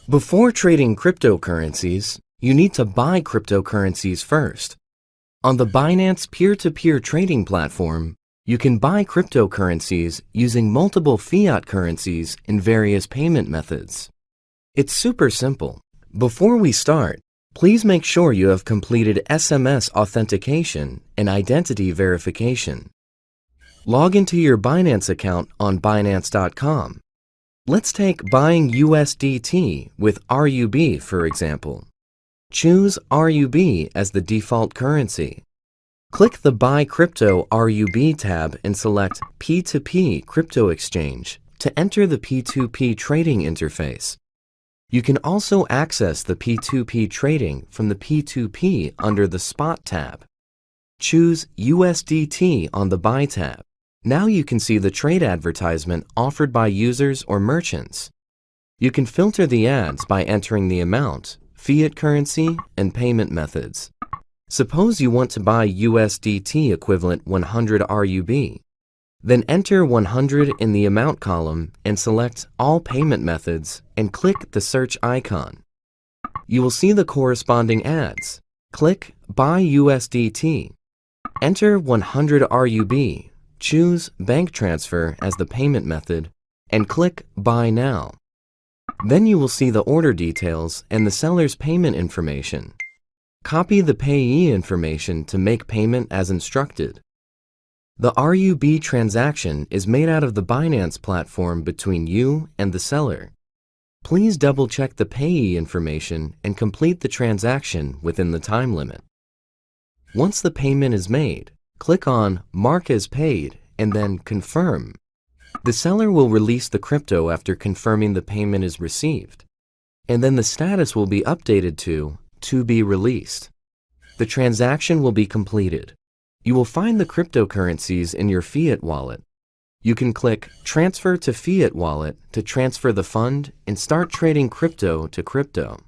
Before trading cryptocurrencies, you need to buy cryptocurrencies first. On the Binance peer-to-peer trading platform, you can buy cryptocurrencies using multiple fiat currencies in various payment methods. It's super simple. Before we start, please make sure you have completed SMS authentication and identity verification. Log into your Binance account on Binance.com. Let's take buying USDT with RUB, for example. Choose RUB as the default currency. Click the Buy Crypto RUB tab and select P2P Crypto Exchange to enter the P2P trading interface. You can also access the P2P trading from the P2P under the Spot tab. Choose USDT on the Buy tab. Now you can see the trade advertisement offered by users or merchants. You can filter the ads by entering the amount, fiat currency, and payment methods. Suppose you want to buy USDT equivalent 100 RUB. Then enter 100 in the amount column and select All Payment Methods and click the search icon. You will see the corresponding ads. Click Buy USDT. Enter 100 RUB. Choose Bank Transfer as the payment method and click Buy Now. Then you will see the order details and the seller's payment information. Copy the payee information to make payment as instructed. The RUB transaction is made out of the Binance platform between you and the seller. Please double-check the payee information and complete the transaction within the time limit. Once the payment is made, click on Mark as Paid and then Confirm. The seller will release the crypto after confirming the payment is received, and then the status will be updated to be released. The transaction will be completed. You will find the cryptocurrencies in your Fiat wallet. You can click Transfer to Fiat Wallet to transfer the fund and start trading crypto to crypto.